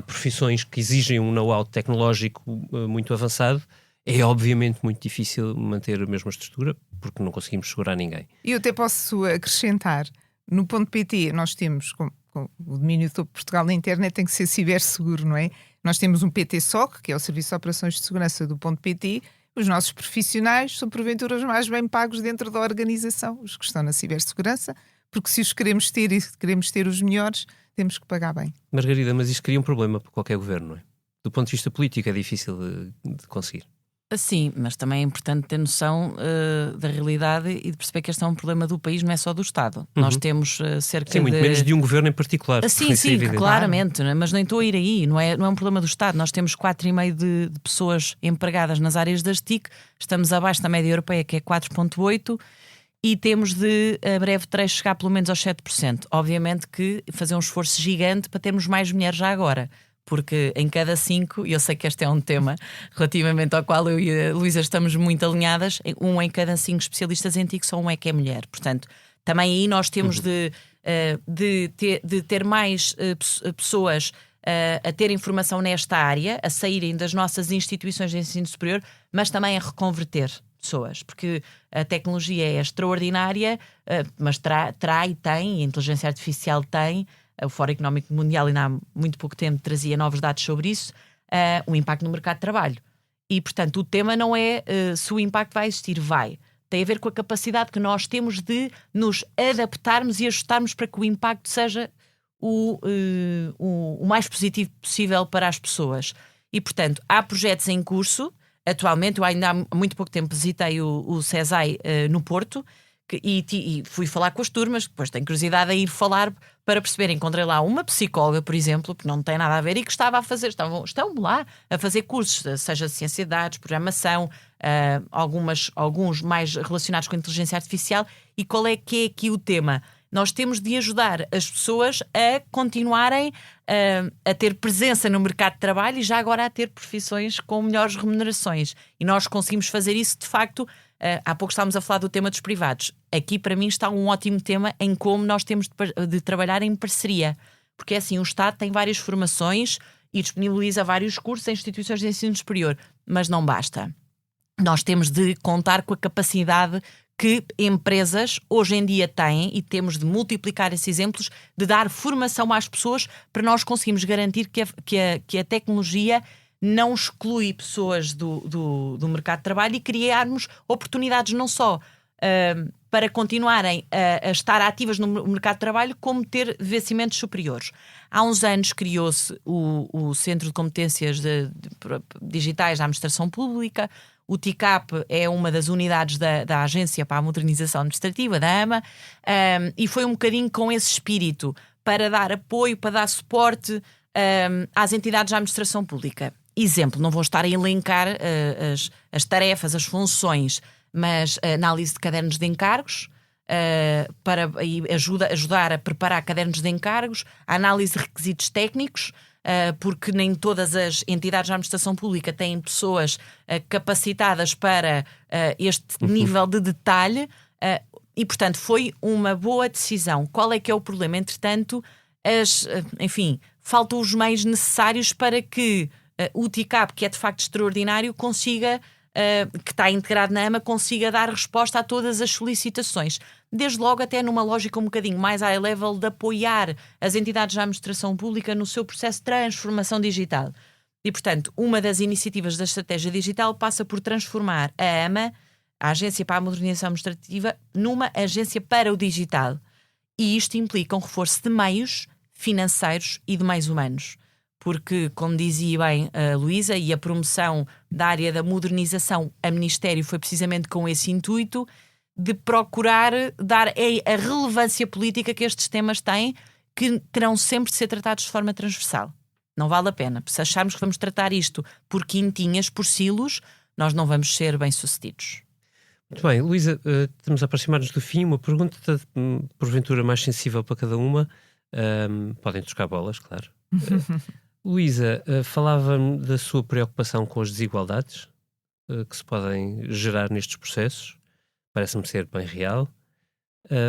profissões que exigem um know-how tecnológico muito avançado, é obviamente muito difícil manter a mesma estrutura, porque não conseguimos segurar ninguém. E eu até posso acrescentar, no .pt nós temos, com o domínio de todo Portugal na internet tem que ser ciberseguro, não é? Nós temos um PT-SOC, que é o Serviço de Operações de Segurança do .pt. Os nossos profissionais são porventura os mais bem pagos dentro da organização, os que estão na cibersegurança, porque se os queremos ter e queremos ter os melhores, temos que pagar bem. Margarida, mas isto cria um problema para qualquer governo, não é? Do ponto de vista político é difícil de conseguir. Sim, mas também é importante ter noção da realidade e de perceber que este é um problema do país, não é só do Estado. Nós temos cerca de... Sim, muito menos de um governo em particular. Sim, claramente, mas nem estou a ir aí, não é um problema do Estado. Nós temos 4,5% de pessoas empregadas nas áreas das TIC, estamos abaixo da média europeia, que é 4,8%, e temos de, a breve trecho, chegar pelo menos aos 7%. Obviamente que fazer um esforço gigante para termos mais mulheres já agora. Porque em cada 5, e eu sei que este é um tema relativamente ao qual eu e a Luísa estamos muito alinhadas, em cada 5 especialistas em TIC, só um é que é mulher. Portanto, também aí nós temos de ter mais pessoas a ter informação nesta área, a saírem das nossas instituições de ensino superior, mas também a reconverter pessoas, porque a tecnologia é extraordinária, mas terá e tem, e a inteligência artificial tem. O Fórum Económico Mundial ainda há muito pouco tempo trazia novos dados sobre isso, o impacto no mercado de trabalho. E, portanto, o tema não é se o impacto vai existir, vai. Tem a ver com a capacidade que nós temos de nos adaptarmos e ajustarmos para que o impacto seja o mais positivo possível para as pessoas. E, portanto, há projetos em curso. Atualmente, eu ainda há muito pouco tempo visitei o CESAI no Porto, e fui falar com as turmas, depois tenho curiosidade a ir falar para perceber. Encontrei lá uma psicóloga, por exemplo, que não tem nada a ver e que estão lá a fazer cursos, seja de ciência de dados, programação, alguns mais relacionados com a inteligência artificial. E qual é que é aqui o tema? Nós temos de ajudar as pessoas a continuarem a ter presença no mercado de trabalho e já agora a ter profissões com melhores remunerações. E nós conseguimos fazer isso, de facto. Há pouco estávamos a falar do tema dos privados. Aqui, para mim, está um ótimo tema em como nós temos de trabalhar em parceria. Porque, assim, o Estado tem várias formações e disponibiliza vários cursos em instituições de ensino superior. Mas não basta. Nós temos de contar com a capacidade que empresas hoje em dia têm, e temos de multiplicar esses exemplos, de dar formação às pessoas para nós conseguirmos garantir que a tecnologia não exclui pessoas do mercado de trabalho e criarmos oportunidades não só para continuarem a estar ativas no mercado de trabalho, como ter vencimentos superiores. Há uns anos criou-se o Centro de Competências Digitais da Administração Pública. O TICAP é uma das unidades da Agência para a Modernização Administrativa, da AMA, e foi um bocadinho com esse espírito para dar apoio, para dar suporte às entidades da Administração Pública. Exemplo, não vou estar a elencar as tarefas, as funções, mas a análise de cadernos de encargos, para ajudar a preparar cadernos de encargos, a análise de requisitos técnicos, porque nem todas as entidades da administração pública têm pessoas capacitadas para este nível de detalhe, e, portanto, foi uma boa decisão. Qual é que é o problema? Entretanto, faltam os meios necessários para que o TICAP, que é de facto extraordinário, consiga, que está integrado na AMA, consiga dar resposta a todas as solicitações. Desde logo até numa lógica um bocadinho mais high level de apoiar as entidades da administração pública no seu processo de transformação digital. E, portanto, uma das iniciativas da estratégia digital passa por transformar a AMA, a Agência para a Modernização Administrativa numa agência para o digital. E isto implica um reforço de meios financeiros e de meios humanos. Porque, como dizia bem a Luísa, e a promoção da área da modernização a Ministério foi precisamente com esse intuito de procurar dar a relevância política que estes temas têm, que terão sempre de ser tratados de forma transversal. Não vale a pena. Se acharmos que vamos tratar isto por quintinhas, por silos, nós não vamos ser bem-sucedidos. Muito bem, Luísa, estamos a aproximar-nos do fim. Uma pergunta, porventura, mais sensível para cada uma. Podem trocar bolas, claro. Luísa, falava-me da sua preocupação com as desigualdades que se podem gerar nestes processos. Parece-me ser bem real.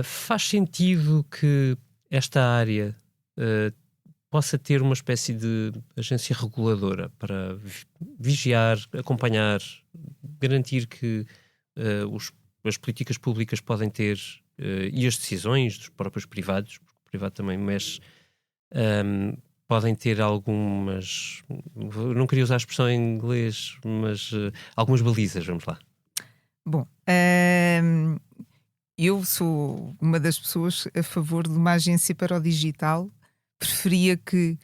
Faz sentido que esta área possa ter uma espécie de agência reguladora para vigiar, acompanhar, garantir que as políticas públicas podem ter, e as decisões dos próprios privados, porque o privado também mexe, podem ter algumas, não queria usar a expressão em inglês, mas algumas balizas, vamos lá. Bom, eu sou uma das pessoas a favor de uma agência para o digital. Preferia que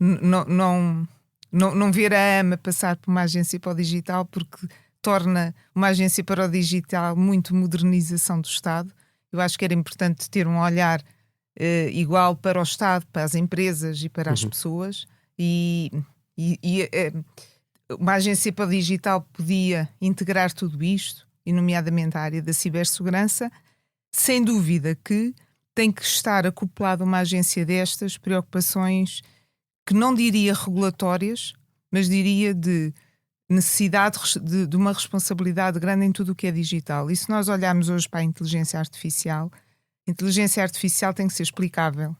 não ver a AMA passar por uma agência para o digital, porque torna uma agência para o digital muito modernização do Estado. Eu acho que era importante ter um olhar igual para o Estado, para as empresas e para as pessoas. E uma agência para o digital podia integrar tudo isto, e nomeadamente a área da cibersegurança. Sem dúvida que tem que estar acoplado a uma agência destas preocupações que não diria regulatórias, mas diria de necessidade de uma responsabilidade grande em tudo o que é digital. E se nós olharmos hoje para a inteligência artificial tem que ser explicável,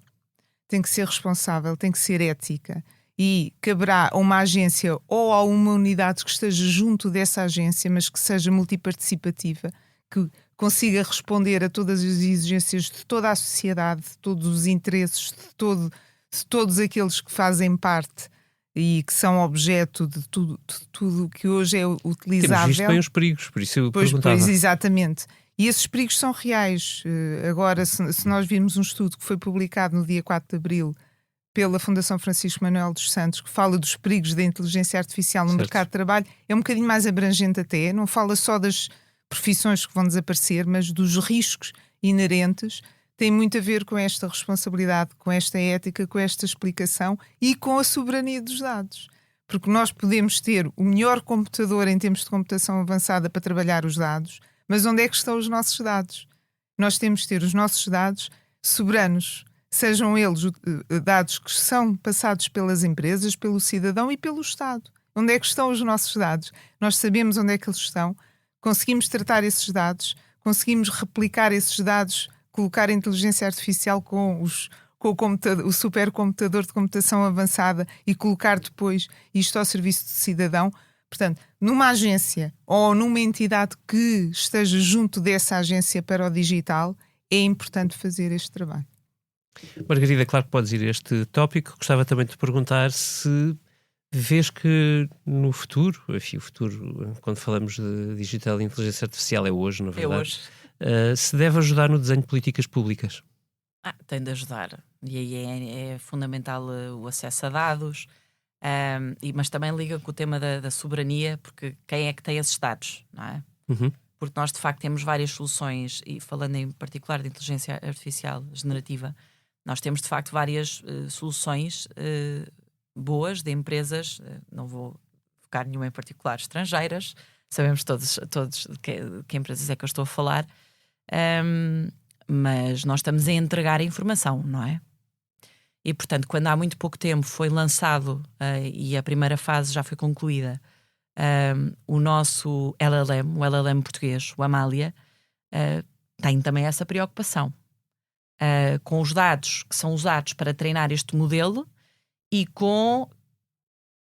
tem que ser responsável, tem que ser ética. E caberá a uma agência ou a uma unidade que esteja junto dessa agência, mas que seja multiparticipativa, que consiga responder a todas as exigências de toda a sociedade, de todos os interesses, de todos aqueles que fazem parte e que são objeto de tudo que hoje é utilizável. Temos visto bem os perigos, por isso eu perguntava. Pois, exatamente. E esses perigos são reais. Agora, se nós virmos um estudo que foi publicado no dia 4 de Abril pela Fundação Francisco Manuel dos Santos, que fala dos perigos da inteligência artificial no mercado de trabalho, é um bocadinho mais abrangente até, não fala só das profissões que vão desaparecer, mas dos riscos inerentes. Tem muito a ver com esta responsabilidade, com esta ética, com esta explicação e com a soberania dos dados. Porque nós podemos ter o melhor computador em termos de computação avançada para trabalhar os dados, mas onde é que estão os nossos dados? Nós temos de ter os nossos dados soberanos, sejam eles dados que são passados pelas empresas, pelo cidadão e pelo Estado. Onde é que estão os nossos dados? Nós sabemos onde é que eles estão, conseguimos tratar esses dados, conseguimos replicar esses dados, colocar a inteligência artificial com o supercomputador de computação avançada e colocar depois isto ao serviço do cidadão. Portanto, numa agência ou numa entidade que esteja junto dessa agência para o digital, é importante fazer este trabalho. Margarida, claro que podes ir a este tópico. Gostava também de te perguntar se vês que no futuro, enfim, o futuro, quando falamos de digital e inteligência artificial, é hoje, na verdade. É hoje. Se deve ajudar no desenho de políticas públicas. Tem de ajudar. E aí é fundamental o acesso a dados, mas também liga com o tema da soberania, porque quem é que tem esses dados, não é? Porque nós, de facto, temos várias soluções, e falando em particular de inteligência artificial generativa, nós temos, de facto, várias soluções boas de empresas, não vou focar nenhuma em particular, estrangeiras, sabemos todos de que empresas é que eu estou a falar, mas nós estamos a entregar a informação, não é? E, portanto, quando há muito pouco tempo foi lançado e a primeira fase já foi concluída, o nosso LLM, o LLM português, o Amália, tem também essa preocupação com os dados que são usados para treinar este modelo e com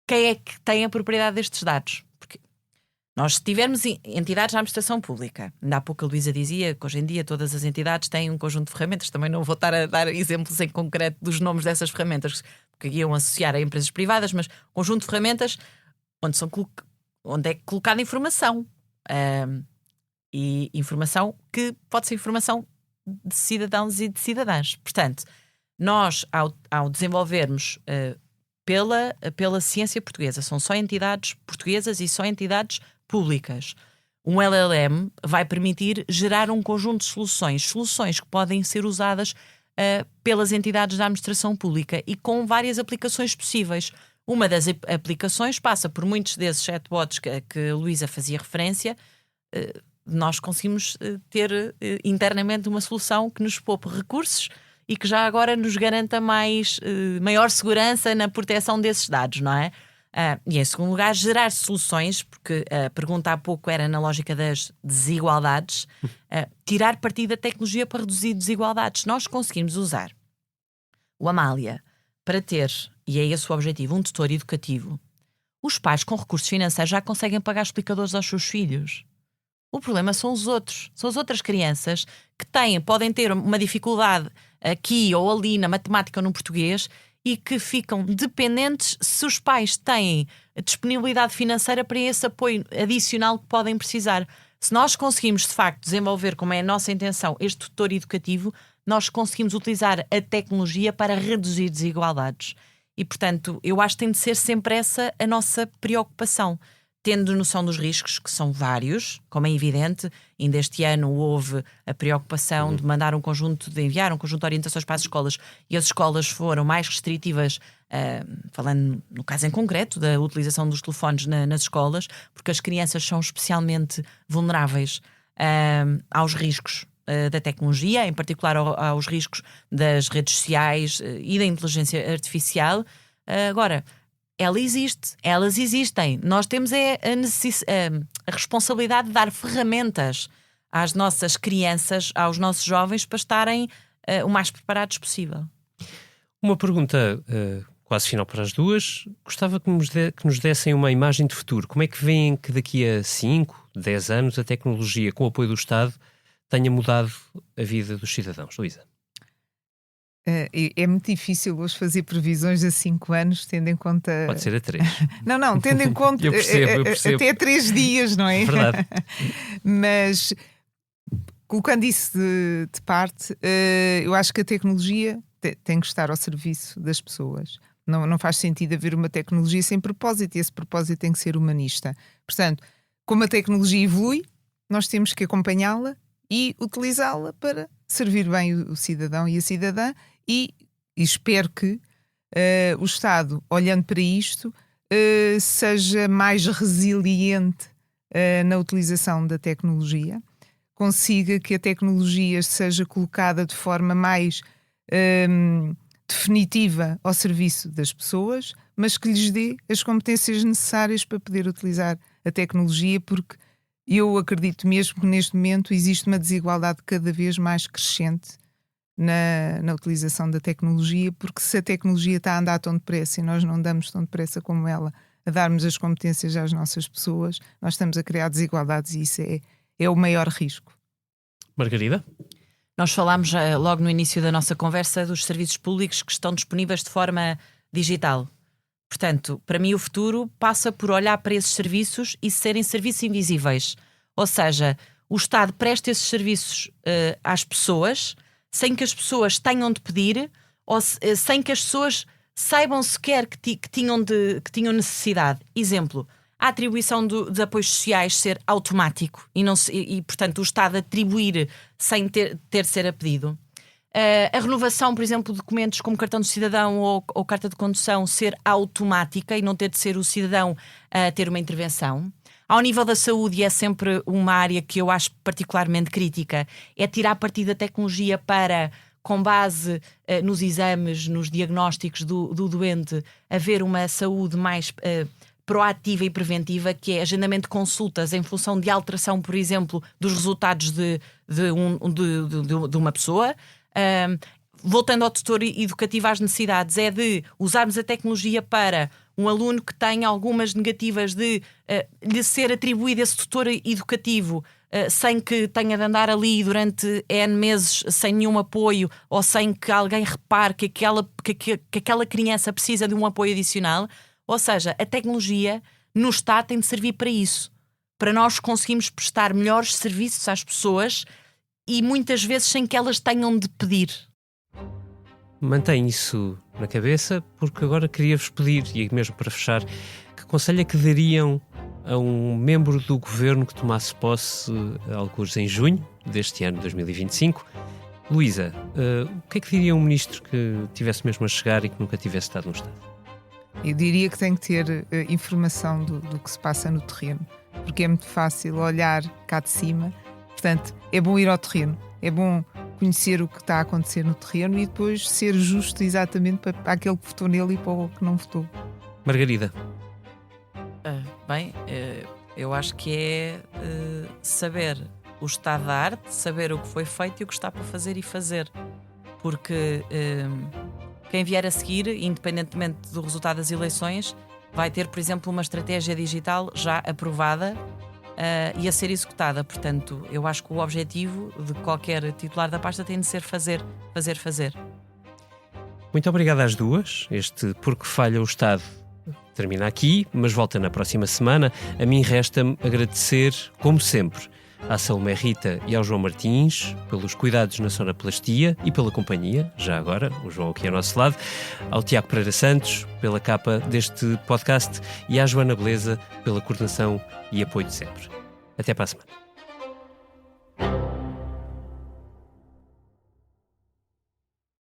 quem é que tem a propriedade destes dados. Porque nós, se tivermos entidades na administração pública, ainda há pouco a Luísa dizia que hoje em dia todas as entidades têm um conjunto de ferramentas, também não vou estar a dar exemplos em concreto dos nomes dessas ferramentas, porque iam associar a empresas privadas, mas conjunto de ferramentas onde é colocada informação. E informação que pode ser informação de cidadãos e de cidadãs. Portanto, nós, ao desenvolvermos pela ciência portuguesa, são só entidades portuguesas e só entidades públicas. Um LLM vai permitir gerar um conjunto de soluções que podem ser usadas pelas entidades da administração pública e com várias aplicações possíveis. Uma das aplicações passa por muitos desses chatbots que a Luísa fazia referência. Nós conseguimos ter internamente uma solução que nos poupe recursos e que já agora nos garanta maior segurança na proteção desses dados, não é? E em segundo lugar, gerar soluções, porque a pergunta há pouco era na lógica das desigualdades, tirar partido da tecnologia para reduzir desigualdades. Nós conseguimos usar o Amália para ter, e é esse o objetivo, um tutor educativo. Os pais com recursos financeiros já conseguem pagar explicadores aos seus filhos. O problema são os outros, são as outras crianças que podem ter uma dificuldade aqui ou ali na matemática ou no português e que ficam dependentes se os pais têm a disponibilidade financeira para esse apoio adicional que podem precisar. Se nós conseguimos, de facto, desenvolver, como é a nossa intenção, este tutor educativo, nós conseguimos utilizar a tecnologia para reduzir desigualdades. E, portanto, eu acho que tem de ser sempre essa a nossa preocupação. Tendo noção dos riscos, que são vários, como é evidente, ainda este ano houve a preocupação de enviar um conjunto de orientações para as escolas e as escolas foram mais restritivas, falando no caso em concreto da utilização dos telefones nas escolas, porque as crianças são especialmente vulneráveis aos riscos da tecnologia, em particular aos riscos das redes sociais e da inteligência artificial. Agora, elas existem. Nós temos a responsabilidade de dar ferramentas às nossas crianças, aos nossos jovens, para estarem o mais preparados possível. Uma pergunta quase final para as duas. Gostava que nos dessem uma imagem de futuro. Como é que veem que daqui a 5, 10 anos a tecnologia, com o apoio do Estado, tenha mudado a vida dos cidadãos? Luísa? É muito difícil hoje fazer previsões a 5 anos, tendo em conta... Pode ser a 3. Não, tendo em conta... Eu percebo. Até 3 dias, não é? Verdade. Mas, colocando isso de parte, eu acho que a tecnologia tem que estar ao serviço das pessoas. Não faz sentido haver uma tecnologia sem propósito, e esse propósito tem que ser humanista. Portanto, como a tecnologia evolui, nós temos que acompanhá-la e utilizá-la para servir bem o cidadão e a cidadã, e espero que o Estado, olhando para isto, seja mais resiliente na utilização da tecnologia, consiga que a tecnologia seja colocada de forma mais definitiva ao serviço das pessoas, mas que lhes dê as competências necessárias para poder utilizar a tecnologia, porque eu acredito mesmo que neste momento existe uma desigualdade cada vez mais crescente na utilização da tecnologia, porque se a tecnologia está a andar tão depressa e nós não andamos tão depressa como ela a darmos as competências às nossas pessoas, nós estamos a criar desigualdades e isso é o maior risco. Margarida? Nós falámos logo no início da nossa conversa dos serviços públicos que estão disponíveis de forma digital. Portanto, para mim o futuro passa por olhar para esses serviços e serem serviços invisíveis. Ou seja, o Estado presta esses serviços às pessoas sem que as pessoas tenham de pedir ou sem que as pessoas saibam sequer que tinham necessidade. Exemplo, a atribuição de apoios sociais ser automático e, portanto, o Estado atribuir sem ter de ser a pedido. A renovação, por exemplo, de documentos como cartão de cidadão ou carta de condução ser automática e não ter de ser o cidadão a ter uma intervenção. Ao nível da saúde, é sempre uma área que eu acho particularmente crítica, é tirar partido da tecnologia para, com base nos exames, nos diagnósticos do doente, haver uma saúde mais proativa e preventiva, que é agendamento de consultas em função de alteração, por exemplo, dos resultados de uma pessoa. Voltando ao tutor educativo às necessidades, é de usarmos a tecnologia para um aluno que tenha algumas negativas de lhe ser atribuído esse tutor educativo sem que tenha de andar ali durante N meses sem nenhum apoio ou sem que alguém repare que aquela criança precisa de um apoio adicional. Ou seja, a tecnologia no Estado tem de servir para isso, para nós conseguirmos prestar melhores serviços às pessoas e muitas vezes sem que elas tenham de pedir. Mantém isso na cabeça, porque agora queria-vos pedir, e mesmo para fechar, que conselho é que dariam a um membro do governo que tomasse posse alguns em junho deste ano, 2025? Luísa, o que é que diria um ministro que tivesse mesmo a chegar e que nunca tivesse estado no Estado? Eu diria que tem que ter informação do que se passa no terreno, porque é muito fácil olhar cá de cima. Portanto, é bom ir ao terreno, é bom conhecer o que está a acontecer no terreno e depois ser justo exatamente para aquele que votou nele e para o que não votou. Margarida. Bem, eu acho que é saber o estado da arte, saber o que foi feito e o que está para fazer e fazer. Porque quem vier a seguir, independentemente do resultado das eleições, vai ter, por exemplo, uma estratégia digital já aprovada e a ser executada. Portanto, eu acho que o objetivo de qualquer titular da pasta tem de ser fazer. Muito obrigado às duas. Este Porque Falha o Estado termina aqui, mas volta na próxima semana. A mim resta-me agradecer, como sempre, à Salomé Rita e ao João Martins pelos cuidados na sonoplastia e pela companhia, já agora, o João aqui ao nosso lado, ao Tiago Pereira Santos pela capa deste podcast e à Joana Beleza pela coordenação e apoio de sempre. Até para a semana.